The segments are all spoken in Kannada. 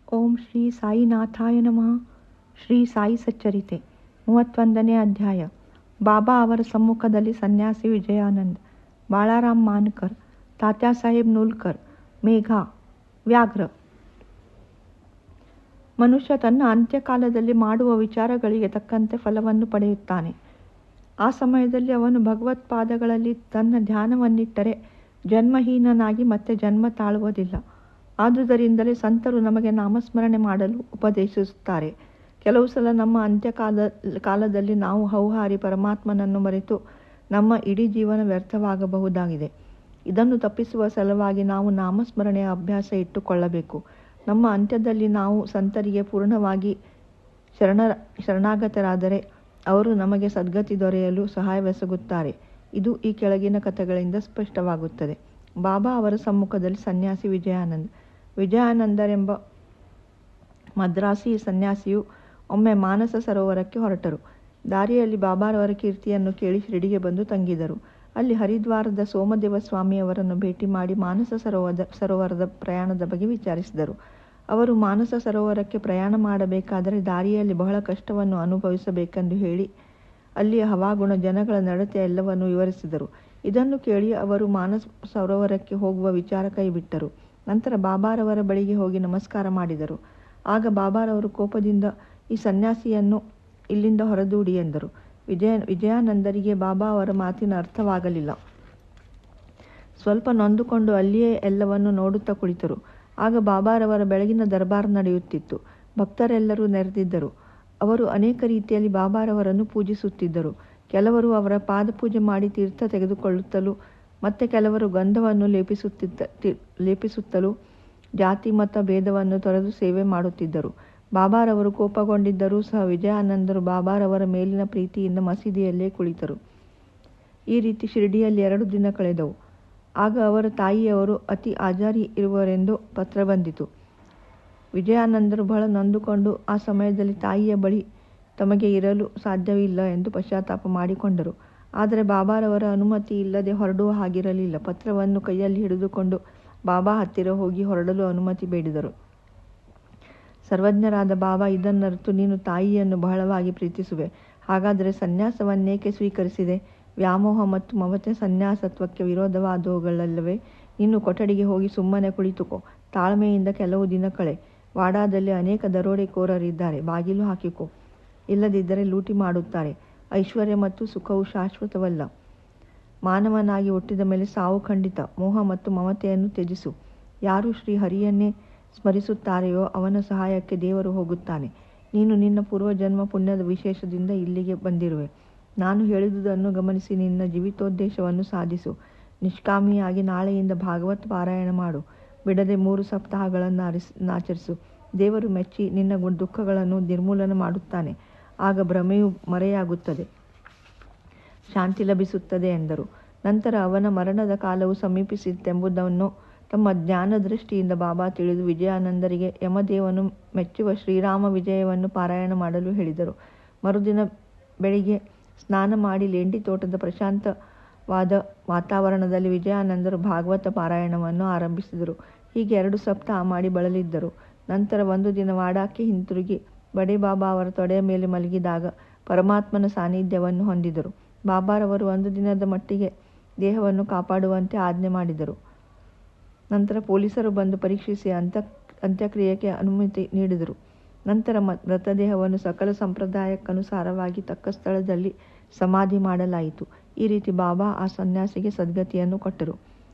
ಓಂ ಶ್ರೀ ಸಾಯಿನಾಥಾಯ ನಮಃ. ಶ್ರೀ ಸಾಯಿ ಸಚ್ಚರಿತೆ 31ನೇ ಅಧ್ಯಾಯ. ಬಾಬಾ ಅವರ ಸಮ್ಮುಖದಲ್ಲಿ ಸನ್ಯಾಸಿ ವಿಜಯಾನಂದ್, ಬಾಳಾರಾಮ್ ಮಾನ್ಕರ್, ತಾತ್ಯಾಸಾಹೇಬ್ ನೂಲ್ಕರ್, ಮೇಘಾ, ವ್ಯಾಘ್ರ. ಮನುಷ್ಯ ತನ್ನ ಅಂತ್ಯಕಾಲದಲ್ಲಿ ಮಾಡುವ ವಿಚಾರಗಳಿಗೆ ತಕ್ಕಂತೆ ಫಲವನ್ನು ಪಡೆಯುತ್ತಾನೆ. ಆ ಸಮಯದಲ್ಲಿ ಅವನು ಭಗವತ್ಪಾದಗಳಲ್ಲಿ ತನ್ನ ಧ್ಯಾನವನ್ನಿಟ್ಟರೆ ಜನ್ಮಹೀನನಾಗಿ ಮತ್ತೆ ಜನ್ಮ ತಾಳುವುದಿಲ್ಲ. ಆದುದರಿಂದಲೇ ಸಂತರು ನಮಗೆ ನಾಮಸ್ಮರಣೆ ಮಾಡಲು ಉಪದೇಶಿಸುತ್ತಾರೆ. ಕೆಲವು ಸಲ ನಮ್ಮ ಕಾಲದಲ್ಲಿ ನಾವು ಹೌಹಾರಿ ಪರಮಾತ್ಮನನ್ನು ಮರೆತು ನಮ್ಮ ಇಡೀ ಜೀವನ ವ್ಯರ್ಥವಾಗಬಹುದಾಗಿದೆ. ಇದನ್ನು ತಪ್ಪಿಸುವ ಸಲುವಾಗಿ ನಾವು ನಾಮಸ್ಮರಣೆಯ ಅಭ್ಯಾಸ ಇಟ್ಟುಕೊಳ್ಳಬೇಕು. ನಮ್ಮ ಅಂತ್ಯದಲ್ಲಿ ನಾವು ಸಂತರಿಗೆ ಪೂರ್ಣವಾಗಿ ಶರಣಾಗತರಾದರೆ ಅವರು ನಮಗೆ ಸದ್ಗತಿ ದೊರೆಯಲು ಸಹಾಯವೆಸಗುತ್ತಾರೆ. ಇದು ಈ ಕೆಳಗಿನ ಕಥೆಗಳಿಂದ ಸ್ಪಷ್ಟವಾಗುತ್ತದೆ. ಬಾಬಾ ಅವರ ಸಮ್ಮುಖದಲ್ಲಿ ಸನ್ಯಾಸಿ ವಿಜಯಾನಂದರೆಂಬ ಮದ್ರಾಸಿ ಸನ್ಯಾಸಿಯು ಒಮ್ಮೆ ಮಾನಸ ಸರೋವರಕ್ಕೆ ಹೊರಟರು. ದಾರಿಯಲ್ಲಿ ಬಾಬಾರವರ ಕೀರ್ತಿಯನ್ನು ಕೇಳಿ ಶಿರಡಿಗೆ ಬಂದು ತಂಗಿದರು. ಅಲ್ಲಿ ಹರಿದ್ವಾರದ ಸೋಮದೇವ ಸ್ವಾಮಿಯವರನ್ನು ಭೇಟಿ ಮಾಡಿ ಮಾನಸ ಸರೋವರದ ಪ್ರಯಾಣದ ಬಗ್ಗೆ ವಿಚಾರಿಸಿದರು. ಅವರು ಮಾನಸ ಸರೋವರಕ್ಕೆ ಪ್ರಯಾಣ ಮಾಡಬೇಕಾದರೆ ದಾರಿಯಲ್ಲಿ ಬಹಳ ಕಷ್ಟವನ್ನು ಅನುಭವಿಸಬೇಕೆಂದು ಹೇಳಿ ಅಲ್ಲಿಯ ಹವಾಗುಣ, ಜನಗಳ ನಡತೆ ಎಲ್ಲವನ್ನೂ ವಿವರಿಸಿದರು. ಇದನ್ನು ಕೇಳಿ ಅವರು ಮಾನಸ ಸರೋವರಕ್ಕೆ ಹೋಗುವ ವಿಚಾರ ಕೈಬಿಟ್ಟರು. ನಂತರ ಬಾಬಾರವರ ಬಳಿಗೆ ಹೋಗಿ ನಮಸ್ಕಾರ ಮಾಡಿದರು. ಆಗ ಬಾಬಾರವರು ಕೋಪದಿಂದ, ಈ ಸನ್ಯಾಸಿಯನ್ನು ಇಲ್ಲಿಂದ ಹೊರದೂಡಿ ಎಂದರು. ವಿಜಯಾನಂದರಿಗೆ ಬಾಬಾ ಅವರ ಮಾತಿನ ಅರ್ಥವಾಗಲಿಲ್ಲ. ಸ್ವಲ್ಪ ನೊಂದುಕೊಂಡು ಅಲ್ಲಿಯೇ ಎಲ್ಲವನ್ನು ನೋಡುತ್ತಾ ಕುಳಿತರು. ಆಗ ಬಾಬಾರವರ ಬೆಳಗಿನ ದರ್ಬಾರ್ ನಡೆಯುತ್ತಿತ್ತು. ಭಕ್ತರೆಲ್ಲರೂ ನೆರೆದಿದ್ದರು. ಅವರು ಅನೇಕ ರೀತಿಯಲ್ಲಿ ಬಾಬಾರವರನ್ನು ಪೂಜಿಸುತ್ತಿದ್ದರು. ಕೆಲವರು ಅವರ ಪಾದಪೂಜೆ ಮಾಡಿ ತೀರ್ಥ ತೆಗೆದುಕೊಳ್ಳುತ್ತಲೂ ಮತ್ತೆ ಕೆಲವರು ಗಂಧವನ್ನು ಲೇಪಿಸುತ್ತಲೂ ಜಾತಿ ಮತ ಭೇದವನ್ನು ತೊರೆದು ಸೇವೆ ಮಾಡುತ್ತಿದ್ದರು. ಬಾಬಾರವರು ಕೋಪಗೊಂಡಿದ್ದರೂ ಸಹ ವಿಜಯಾನಂದರು ಬಾಬಾರವರ ಮೇಲಿನ ಪ್ರೀತಿಯಿಂದ ಮಸೀದಿಯಲ್ಲೇ ಕುಳಿತರು. ಈ ರೀತಿ ಶಿರಡಿಯಲ್ಲಿ 2 ದಿನ ಕಳೆದವು. ಆಗ ಅವರ ತಾಯಿಯವರು ಅತಿ ಆಜಾರಿ ಇರುವರೆಂದು ಪತ್ರ ಬಂದಿತು. ವಿಜಯಾನಂದರು ಬಹಳ ನೊಂದುಕೊಂಡು ಆ ಸಮಯದಲ್ಲಿ ತಾಯಿಯ ಬಳಿ ತಮಗೆ ಇರಲು ಸಾಧ್ಯವಿಲ್ಲ ಎಂದು ಪಶ್ಚಾತ್ತಾಪ ಮಾಡಿಕೊಂಡರು. ಆದರೆ ಬಾಬಾರವರ ಅನುಮತಿ ಇಲ್ಲದೆ ಹೊರಡುವ ಹಾಗಿರಲಿಲ್ಲ. ಪತ್ರವನ್ನು ಕೈಯಲ್ಲಿ ಹಿಡಿದುಕೊಂಡು ಬಾಬಾ ಹತ್ತಿರ ಹೋಗಿ ಹೊರಡಲು ಅನುಮತಿ ಬೇಡಿದರು. ಸರ್ವಜ್ಞರಾದ ಬಾಬಾ ಇದನ್ನರಿತು, ನೀನು ತಾಯಿಯನ್ನು ಬಹಳವಾಗಿ ಪ್ರೀತಿಸುವೆ, ಹಾಗಾದರೆ ಸನ್ಯಾಸವನ್ನೇಕೆ ಸ್ವೀಕರಿಸಿದೆ? ವ್ಯಾಮೋಹ ಮತ್ತು ಮಮತೆ ಸನ್ಯಾಸತ್ವಕ್ಕೆ ವಿರೋಧವಾದವುಗಳಲ್ಲವೇ? ನೀನು ಕೊಠಡಿಗೆ ಹೋಗಿ ಸುಮ್ಮನೆ ಕುಳಿತುಕೋ. ತಾಳ್ಮೆಯಿಂದ ಕೆಲವು ದಿನ ಕಳೆ. ವಾಡಾದಲ್ಲಿ ಅನೇಕ ದರೋಡೆಕೋರರಿದ್ದಾರೆ, ಬಾಗಿಲು ಹಾಕಿಕೋ. ಇಲ್ಲದಿದ್ದರೆ ಲೂಟಿ ಮಾಡುತ್ತಾರೆ. ಐಶ್ವರ್ಯ ಮತ್ತು ಸುಖವು ಶಾಶ್ವತವಲ್ಲ. ಮಾನವನಾಗಿ ಹುಟ್ಟಿದ ಮೇಲೆ ಸಾವು ಖಂಡಿತ. ಮೋಹ ಮತ್ತು ಮಮತೆಯನ್ನು ತ್ಯಜಿಸು. ಯಾರು ಶ್ರೀ ಹರಿಯನ್ನೇ ಸ್ಮರಿಸುತ್ತಾರೆಯೋ ಅವನ ಸಹಾಯಕ್ಕೆ ದೇವರು ಹೋಗುತ್ತಾನೆ. ನೀನು ನಿನ್ನ ಪೂರ್ವಜನ್ಮ ಪುಣ್ಯದ ವಿಶೇಷದಿಂದ ಇಲ್ಲಿಗೆ ಬಂದಿರುವೆ. ನಾನು ಹೇಳಿದುದನ್ನು ಗಮನಿಸಿ ನಿನ್ನ ಜೀವಿತೋದ್ದೇಶವನ್ನು ಸಾಧಿಸು. ನಿಷ್ಕಾಮಿಯಾಗಿ ನಾಳೆಯಿಂದ ಭಾಗವತ್ ಪಾರಾಯಣ ಮಾಡು. ಬಿಡದೆ 3 ಸಪ್ತಾಹಗಳನ್ನು ಆಚರಿಸು. ದೇವರು ಮೆಚ್ಚಿ ನಿನ್ನ ದುಃಖಗಳನ್ನು ನಿರ್ಮೂಲನ ಮಾಡುತ್ತಾನೆ. ಆಗ ಭ್ರಮೆಯು ಮರೆಯಾಗುತ್ತದೆ, ಶಾಂತಿ ಲಭಿಸುತ್ತದೆ ಎಂದರು. ನಂತರ ಅವನ ಮರಣದ ಕಾಲವು ಸಮೀಪಿಸಿತೆಂಬುದನ್ನು ತಮ್ಮ ಜ್ಞಾನ ದೃಷ್ಟಿಯಿಂದ ಬಾಬಾ ತಿಳಿದು ವಿಜಯಾನಂದರಿಗೆ ಯಮದೇವನು ಮೆಚ್ಚುವ ಶ್ರೀರಾಮ ವಿಜಯವನ್ನು ಪಾರಾಯಣ ಮಾಡಲು ಹೇಳಿದರು. ಮರುದಿನ ಬೆಳಿಗ್ಗೆ ಸ್ನಾನ ಮಾಡಿ ಲೇಂಡಿ ತೋಟದ ಪ್ರಶಾಂತವಾದ ವಾತಾವರಣದಲ್ಲಿ ವಿಜಯಾನಂದರು ಭಾಗವತ ಪಾರಾಯಣವನ್ನು ಆರಂಭಿಸಿದರು. ಹೀಗೆ 2 ಸಪ್ತಾಹ ಮಾಡಿ ಬಳಲಿದ್ದರು. ನಂತರ ಒಂದು ದಿನ ವಾಡಾಕ್ಕೆ ಹಿಂತಿರುಗಿ ಬಡೇ ಬಾಬಾ ಅವರ ತೊಡೆಯ ಮೇಲೆ ಮಲಗಿದಾಗ ಪರಮಾತ್ಮನ ಸಾನ್ನಿಧ್ಯವನ್ನು ಹೊಂದಿದರು. ಬಾಬಾರವರು 1 ದಿನದ ಮಟ್ಟಿಗೆ ದೇಹವನ್ನು ಕಾಪಾಡುವಂತೆ ಆಜ್ಞೆ ಮಾಡಿದರು. ನಂತರ ಪೊಲೀಸರು ಬಂದು ಪರೀಕ್ಷಿಸಿ ಅಂತ್ಯಕ್ರಿಯೆಗೆ ಅನುಮತಿ ನೀಡಿದರು. ನಂತರ ಮೃತದೇಹವನ್ನು ಸಕಲ ಸಂಪ್ರದಾಯಕ್ಕನುಸಾರವಾಗಿ ತಕ್ಕ ಸ್ಥಳದಲ್ಲಿ ಸಮಾಧಿ ಮಾಡಲಾಯಿತು. ಈ ರೀತಿ ಬಾಬಾ ಆ ಸನ್ಯಾಸಿಗೆ ಸದ್ಗತಿಯನ್ನು ಕೊಟ್ಟರು.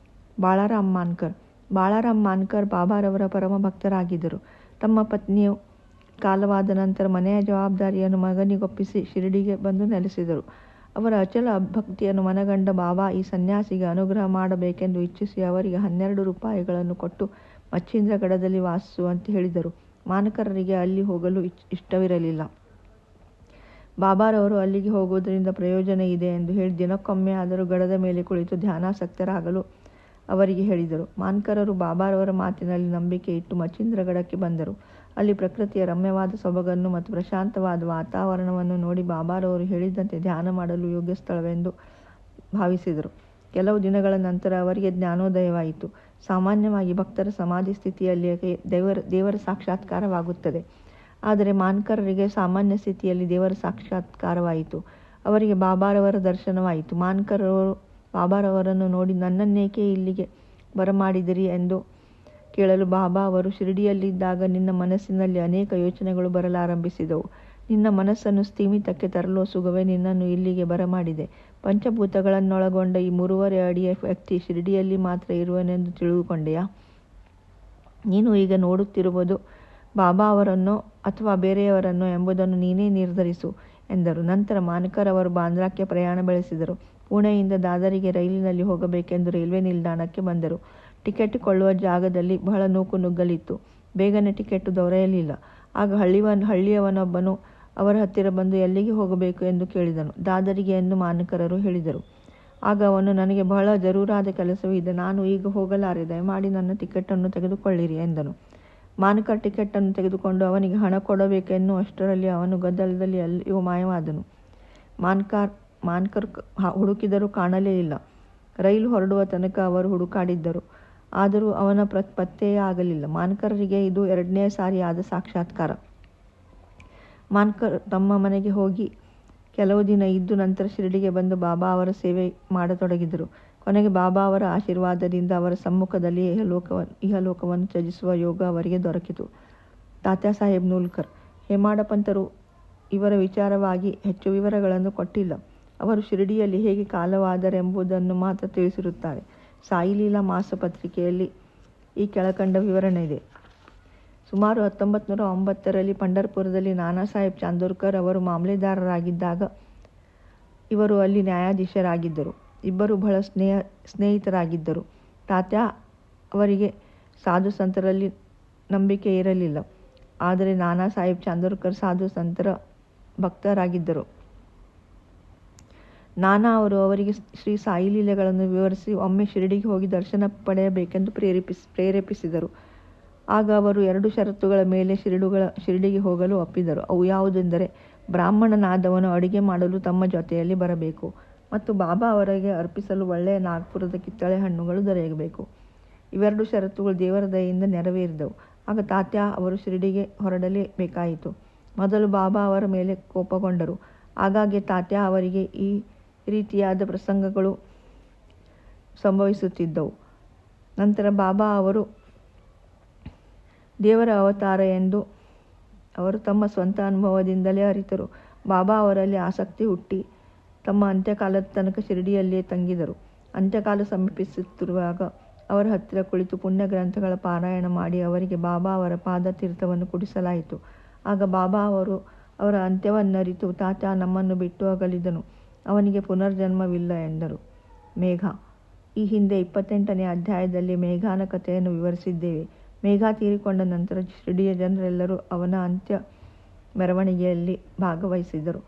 ಬಾಳಾರಾಮ್ ಮಾನ್ಕರ್ ಬಾಬಾರವರ ಪರಮ ಭಕ್ತರಾಗಿದ್ದರು. ತಮ್ಮ ಪತ್ನಿಯು ಕಾಲವಾದ ನಂತರ ಮನೆಯ ಜವಾಬ್ದಾರಿಯನ್ನು ಮಗನಿಗೊಪ್ಪಿಸಿ ಶಿರಡಿಗೆ ಬಂದು ನೆಲೆಸಿದರು. ಅವರ ಅಚಲ ಭಕ್ತಿಯನ್ನು ಮನಗಂಡ ಬಾಬಾ ಈ ಸನ್ಯಾಸಿಗೆ ಅನುಗ್ರಹ ಮಾಡಬೇಕೆಂದು ಇಚ್ಛಿಸಿ ಅವರಿಗೆ 12 ರೂಪಾಯಿಗಳನ್ನು ಕೊಟ್ಟು ಮಚ್ಛಿಂದ್ರಗಢದಲ್ಲಿ ವಾಸಿಸುವಂತೆ ಹೇಳಿದರು. ಮಾನಕರರಿಗೆ ಅಲ್ಲಿ ಹೋಗಲು ಇಷ್ಟವಿರಲಿಲ್ಲ. ಬಾಬಾರವರು ಅಲ್ಲಿಗೆ ಹೋಗುವುದರಿಂದ ಪ್ರಯೋಜನ ಇದೆ ಎಂದು ಹೇಳಿ ದಿನಕ್ಕೊಮ್ಮೆ ಆದರೂ ಗಡದ ಮೇಲೆ ಕುಳಿತು ಧ್ಯಾನಾಸಕ್ತರಾಗಲು ಅವರಿಗೆ ಹೇಳಿದರು. ಮಾನ್ಕರರು ಬಾಬಾರವರ ಮಾತಿನಲ್ಲಿ ನಂಬಿಕೆ ಇಟ್ಟು ಮಚ್ಛಿಂದ್ರಗಢಕ್ಕೆ ಬಂದರು. ಅಲ್ಲಿ ಪ್ರಕೃತಿಯ ರಮ್ಯವಾದ ಸೊಬಗನ್ನು ಮತ್ತು ಪ್ರಶಾಂತವಾದ ವಾತಾವರಣವನ್ನು ನೋಡಿ ಬಾಬಾರವರು ಹೇಳಿದಂತೆ ಧ್ಯಾನ ಮಾಡಲು ಯೋಗ್ಯ ಸ್ಥಳವೆಂದು ಭಾವಿಸಿದರು. ಕೆಲವು ದಿನಗಳ ನಂತರ ಅವರಿಗೆ ಜ್ಞಾನೋದಯವಾಯಿತು. ಸಾಮಾನ್ಯವಾಗಿ ಭಕ್ತರ ಸಮಾಧಿ ಸ್ಥಿತಿಯಲ್ಲಿ ದೇವರ ಸಾಕ್ಷಾತ್ಕಾರವಾಗುತ್ತದೆ. ಆದರೆ ಮಾನ್ಕರರಿಗೆ ಸಾಮಾನ್ಯ ಸ್ಥಿತಿಯಲ್ಲಿ ದೇವರ ಸಾಕ್ಷಾತ್ಕಾರವಾಯಿತು. ಅವರಿಗೆ ಬಾಬಾರವರ ದರ್ಶನವಾಯಿತು. ಮಾನ್ಕರವರು ಬಾಬಾರವರನ್ನು ನೋಡಿ, ನನ್ನನ್ನೇಕೆ ಇಲ್ಲಿಗೆ ಬರಮಾಡಿದಿರಿ ಎಂದು ಕೇಳಲು ಬಾಬಾ ಅವರು, ಶಿರಡಿಯಲ್ಲಿದ್ದಾಗ ನಿನ್ನ ಮನಸ್ಸಿನಲ್ಲಿ ಅನೇಕ ಯೋಚನೆಗಳು ಬರಲಾರಂಭಿಸಿದವು. ನಿನ್ನ ಮನಸ್ಸನ್ನು ಸ್ಥಿಮಿತಕ್ಕೆ ತರಲು ಸುಗವೇ ನಿನ್ನನ್ನು ಇಲ್ಲಿಗೆ ಬರಮಾಡಿದೆ. ಪಂಚಭೂತಗಳನ್ನೊಳಗೊಂಡ ಈ 3.5 ಅಡಿಯ ವ್ಯಕ್ತಿ ಶಿರಡಿಯಲ್ಲಿ ಮಾತ್ರ ಇರುವನೆಂದು ತಿಳಿದುಕೊಂಡೆಯಾ? ನೀನು ಈಗ ನೋಡುತ್ತಿರುವುದು ಬಾಬಾ ಅವರನ್ನೋ ಅಥವಾ ಬೇರೆಯವರನ್ನೋ ಎಂಬುದನ್ನು ನೀನೇ ನಿರ್ಧರಿಸು ಎಂದರು. ನಂತರ ಮಾನ್ಕರ್ ಅವರು ಬಾಂದ್ರಾಕ್ಕೆ ಪ್ರಯಾಣ ಬೆಳೆಸಿದರು. ಪುಣೆಯಿಂದ ದಾದರಿಗೆ ರೈಲಿನಲ್ಲಿ ಹೋಗಬೇಕೆಂದು ರೈಲ್ವೆ ನಿಲ್ದಾಣಕ್ಕೆ ಬಂದರು. ಟಿಕೆಟ್ ಕೊಳ್ಳುವ ಜಾಗದಲ್ಲಿ ಬಹಳ ನೂಕುನುಗ್ಗಲಿತ್ತು. ಬೇಗನೆ ಟಿಕೆಟ್ ದೊರೆಯಲಿಲ್ಲ. ಆಗ ಹಳ್ಳಿಯವನೊಬ್ಬನು ಅವರ ಹತ್ತಿರ ಬಂದು ಎಲ್ಲಿಗೆ ಹೋಗಬೇಕು ಎಂದು ಕೇಳಿದನು. ದಾದರಿಗೆ ಎಂದು ಮಾನ್ಕರರು ಹೇಳಿದರು. ಆಗ ಅವನು, ನನಗೆ ಬಹಳ ಜರೂರಾದ ಕೆಲಸವಿದೆ, ನಾನು ಈಗ ಹೋಗಲಾರೆ, ದಯಮಾಡಿ ನನ್ನ ಟಿಕೆಟನ್ನು ತೆಗೆದುಕೊಳ್ಳಿರಿ ಎಂದನು. ಮಾನ್ಕರ್ ಟಿಕೆಟನ್ನು ತೆಗೆದುಕೊಂಡು ಅವನಿಗೆ ಹಣ ಕೊಡಬೇಕೆನ್ನುವಷ್ಟರಲ್ಲಿ ಅವನು ಗದ್ದಲದಲ್ಲಿ ಎಲ್ಲಿಯೋ ಮಾಯವಾದನು. ಮಾನ್ಕರ್ ಹುಡುಕಿದರೂ ಕಾಣಲೇ ಇಲ್ಲ. ರೈಲು ಹೊರಡುವ ತನಕ ಅವರು ಹುಡುಕಾಡಿದ್ದರು. ಆದರೂ ಅವನ ಪತ್ತೆಯೇ ಆಗಲಿಲ್ಲ. ಮಾನ್ಕರರಿಗೆ ಇದು 2ನೇ ಸಾರಿ ಆದ ಸಾಕ್ಷಾತ್ಕಾರ. ಮಾನ್ಕರ್ ತಮ್ಮ ಮನೆಗೆ ಹೋಗಿ ಕೆಲವು ದಿನ ಇದ್ದು ನಂತರ ಶಿರಡಿಗೆ ಬಂದು ಬಾಬಾ ಅವರ ಸೇವೆ ಮಾಡತೊಡಗಿದರು. ಕೊನೆಗೆ ಬಾಬಾ ಅವರ ಆಶೀರ್ವಾದದಿಂದ ಅವರ ಸಮ್ಮುಖದಲ್ಲಿ ಇಹಲೋಕವನ್ನು ತ್ಯಜಿಸುವ ಯೋಗ ಅವರಿಗೆ ದೊರಕಿತು. ತಾತ್ಯಾ ಸಾಹೇಬ್ ನೂಲ್ಕರ್. ಹೇಮಾಡ ಪಂತರು ಇವರ ವಿಚಾರವಾಗಿ ಹೆಚ್ಚು ವಿವರಗಳನ್ನು ಕೊಟ್ಟಿಲ್ಲ. ಅವರು ಶಿರಡಿಯಲ್ಲಿ ಹೇಗೆ ಕಾಲವಾದರೆಂಬುದನ್ನು ಮಾತ್ರ ತಿಳಿಸಿರುತ್ತಾರೆ. ಸಾಯಿಲೀಲಾ ಮಾಸಪತ್ರಿಕೆಯಲ್ಲಿ ಈ ಕೆಳಕಂಡ ವಿವರಣೆ ಇದೆ. ಸುಮಾರು 1909ರಲ್ಲಿ ಪಂಢರ್ಪುರದಲ್ಲಿ ನಾನಾ ಸಾಹೇಬ್ ಚಾಂದೋರ್ಕರ್ ಅವರು ಮಾಮಲೆದಾರರಾಗಿದ್ದಾಗ ಇವರು ಅಲ್ಲಿ ನ್ಯಾಯಾಧೀಶರಾಗಿದ್ದರು. ಇಬ್ಬರು ಬಹಳ ಸ್ನೇಹಿತರಾಗಿದ್ದರು. ತಾತ್ಯಾ ಅವರಿಗೆ ಸಾಧು ಸಂತರಲ್ಲಿ ನಂಬಿಕೆ ಇರಲಿಲ್ಲ. ಆದರೆ ನಾನಾ ಸಾಹೇಬ್ ಚಾಂದೋರ್ಕರ್ ಸಾಧು ಸಂತರ ಭಕ್ತರಾಗಿದ್ದರು. ನಾನಾ ಅವರು ಅವರಿಗೆ ಶ್ರೀ ಸಾಯಿಲೀಲೆಗಳನ್ನು ವಿವರಿಸಿ ಒಮ್ಮೆ ಶಿರಡಿಗೆ ಹೋಗಿ ದರ್ಶನ ಪಡೆಯಬೇಕೆಂದು ಪ್ರೇರೇಪಿಸಿದರು. ಆಗ ಅವರು 2 ಷರತ್ತುಗಳ ಮೇಲೆ ಶಿರಡಿಗೆ ಹೋಗಲು ಒಪ್ಪಿದರು. ಅವು ಯಾವುದೆಂದರೆ, ಬ್ರಾಹ್ಮಣನಾದವನು ಅಡಿಗೆ ಮಾಡಲು ತಮ್ಮ ಜೊತೆಯಲ್ಲಿ ಬರಬೇಕು ಮತ್ತು ಬಾಬಾ ಅವರಿಗೆ ಅರ್ಪಿಸಲು ಒಳ್ಳೆಯ ನಾಗ್ಪುರದ ಕಿತ್ತಳೆ ಹಣ್ಣುಗಳು ದೊರೆಯಬೇಕು. ಇವೆರಡು ಷರತ್ತುಗಳು ದೇವರ ದಯೆಯಿಂದ ನೆರವೇರಿದವು. ಆಗ ತಾತ್ಯಾ ಅವರು ಶಿರಡಿಗೆ ಹೊರಡಲೇಬೇಕಾಯಿತು. ಮೊದಲು ಬಾಬಾ ಅವರ ಮೇಲೆ ಕೋಪಗೊಂಡರು. ಆಗಾಗ್ಗೆ ತಾತ್ಯಾ ಅವರಿಗೆ ಈ ರೀತಿಯಾದ ಪ್ರಸಂಗಗಳು ಸಂಭವಿಸುತ್ತಿದ್ದವು. ನಂತರ ಬಾಬಾ ಅವರು ದೇವರ ಅವತಾರ ಎಂದು ಅವರು ತಮ್ಮ ಸ್ವಂತ ಅನುಭವದಿಂದಲೇ ಅರಿತರು. ಬಾಬಾ ಅವರಲ್ಲಿ ಆಸಕ್ತಿ ಹುಟ್ಟಿ ತಮ್ಮ ಅಂತ್ಯಕಾಲದ ತನಕ ಶಿರಡಿಯಲ್ಲಿಯೇ ತಂಗಿದರು. ಅಂತ್ಯಕಾಲ ಸಮೀಪಿಸುತ್ತಿರುವಾಗ ಅವರ ಹತ್ತಿರ ಕುಳಿತು ಪುಣ್ಯ ಗ್ರಂಥಗಳ ಪಾರಾಯಣ ಮಾಡಿ ಅವರಿಗೆ ಬಾಬಾ ಅವರ ಪಾದ ತೀರ್ಥವನ್ನು ಕುಡಿಸಲಾಯಿತು. ಆಗ ಬಾಬಾ ಅವರು ಅವರ ಅಂತ್ಯವನ್ನರಿತು, ತಾತ್ಯಾ ನಮ್ಮನ್ನು ಬಿಟ್ಟು ಅಗಲಿದನು, ಅವನಿಗೆ ಪುನರ್ಜನ್ಮವಿಲ್ಲ ಎಂದರು. ಮೇಘ. ಈ ಹಿಂದೆ 28ನೇ ಅಧ್ಯಾಯದಲ್ಲಿ ಮೇಘಾನ ಕಥೆಯನ್ನು ವಿವರಿಸಿದ್ದೇವೆ. ಮೇಘ ತೀರಿಕೊಂಡ ನಂತರ ಶಿರಡಿಯ ಜನರೆಲ್ಲರೂ ಅವನ ಅಂತ್ಯ ಮೆರವಣಿಗೆಯಲ್ಲಿ ಭಾಗವಹಿಸಿದರು.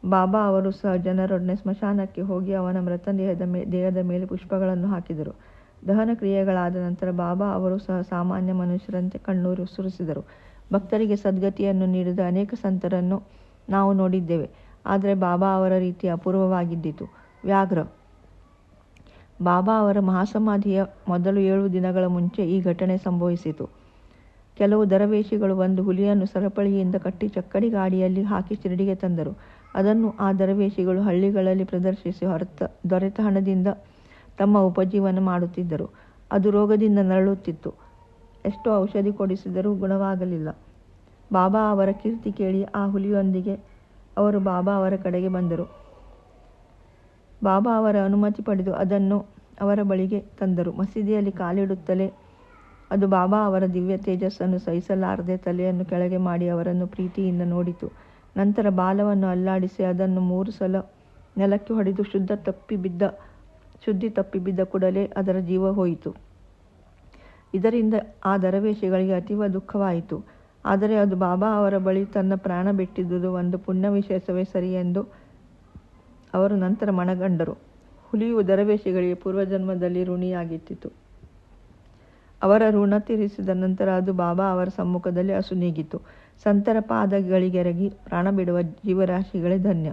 ಬಾಬಾ ಅವರು ಸಹ ಜನರೊಡನೆ ಸ್ಮಶಾನಕ್ಕೆ ಹೋಗಿ ಅವನ ಮೃತ ದೇಹದ ಮೇಲೆ ಪುಷ್ಪಗಳನ್ನು ಹಾಕಿದರು. ದಹನ ಕ್ರಿಯೆಗಳಾದ ನಂತರ ಬಾಬಾ ಅವರು ಸಹ ಸಾಮಾನ್ಯ ಮನುಷ್ಯರಂತೆ ಕಣ್ಣೀರು ಸುರಿಸಿದರು. ಭಕ್ತರಿಗೆ ಸದ್ಗತಿಯನ್ನು ನೀಡಿದ ಅನೇಕ ಸಂತರನ್ನು ನಾವು ನೋಡಿದ್ದೇವೆ. ಆದರೆ ಬಾಬಾ ಅವರ ರೀತಿ ಅಪೂರ್ವವಾಗಿದ್ದಿತು. ವ್ಯಾಘ್ರ. ಬಾಬಾ ಅವರ ಮಹಾಸಮಾಧಿಯ ಮೊದಲು 7 ದಿನಗಳ ಮುಂಚೆ ಈ ಘಟನೆ ಸಂಭವಿಸಿತು. ಕೆಲವು ದರವೇಶಿಗಳು ಒಂದು ಹುಲಿಯನ್ನು ಸರಪಳಿಯಿಂದ ಕಟ್ಟಿ ಚಕ್ಕಡಿ ಗಾಡಿಯಲ್ಲಿ ಹಾಕಿ ಶಿರಡಿಗೆ ತಂದರು. ಅದನ್ನು ಆ ದರವೇಶಿಗಳು ಹಳ್ಳಿಗಳಲ್ಲಿ ಪ್ರದರ್ಶಿಸಿ ದೊರೆತ ಹಣದಿಂದ ತಮ್ಮ ಉಪಜೀವನ ಮಾಡುತ್ತಿದ್ದರು. ಅದು ರೋಗದಿಂದ ನರಳುತ್ತಿತ್ತು. ಎಷ್ಟೋ ಔಷಧಿ ಕೊಡಿಸಿದರೂ ಗುಣವಾಗಲಿಲ್ಲ. ಬಾಬಾ ಅವರ ಕೀರ್ತಿ ಕೇಳಿ ಆ ಹುಲಿಯೊಂದಿಗೆ ಅವರು ಬಾಬಾ ಅವರ ಕಡೆಗೆ ಬಂದರು. ಬಾಬಾ ಅವರ ಅನುಮತಿ ಪಡೆದು ಅದನ್ನು ಅವರ ಬಳಿಗೆ ತಂದರು. ಮಸೀದಿಯಲ್ಲಿ ಕಾಲಿಡುತ್ತಲೇ ಅದು ಬಾಬಾ ಅವರ ದಿವ್ಯ ತೇಜಸ್ಸನ್ನು ಸಹಿಸಲಾರದೆ ತಲೆಯನ್ನು ಕೆಳಗೆ ಮಾಡಿ ಅವರನ್ನು ಪ್ರೀತಿಯಿಂದ ನೋಡಿತು. ನಂತರ ಬಾಲವನ್ನು ಅಲ್ಲಾಡಿಸಿ ಅದನ್ನು 3 ಸಲ ನೆಲಕ್ಕೆ ಹೊಡೆದು ಶುದ್ಧಿ ತಪ್ಪಿ ಬಿದ್ದ ಕೂಡಲೇ ಅದರ ಜೀವ ಹೋಯಿತು. ಇದರಿಂದ ಆ ದರವೇಶಿಗಳಿಗೆ ಅತೀವ ದುಃಖವಾಯಿತು. ಆದರೆ ಅದು ಬಾಬಾ ಅವರ ಬಳಿ ತನ್ನ ಪ್ರಾಣ ಬಿಟ್ಟಿದ್ದುದು ಒಂದು ಪುಣ್ಯ ವಿಶೇಷವೇ ಸರಿ ಎಂದು ಅವರು ನಂತರ ಮನಗಂಡರು. ಹುಲಿಯು ದರವೇಶಿಗಳಿಗೆ ಪೂರ್ವಜನ್ಮದಲ್ಲಿ ಋಣಿಯಾಗಿತ್ತು. ಅವರ ಋಣ ತೀರಿಸಿದ ನಂತರ ಅದು ಬಾಬಾ ಅವರ ಸಮ್ಮುಖದಲ್ಲಿ ಅಸುನೀಗಿತು. ಸಂತರ ಪಾದಗಳಿಗೆರಗಿ ಪ್ರಾಣ ಬಿಡುವ ಜೀವರಾಶಿಗಳೇ ಧನ್ಯ.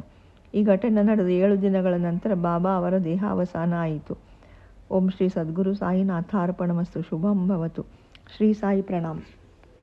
ಈ ಘಟನೆ ನಡೆದ 7 ದಿನಗಳ ನಂತರ ಬಾಬಾ ಅವರ ದೇಹಾವಸಾನ ಆಯಿತು. ಓಂ ಶ್ರೀ ಸದ್ಗುರು ಸಾಯಿನಾಥಾರ್ಪಣಮಸ್ತು. ಶುಭಂ ಭವತು. ಶ್ರೀ ಸಾಯಿ ಪ್ರಣಾಮ್.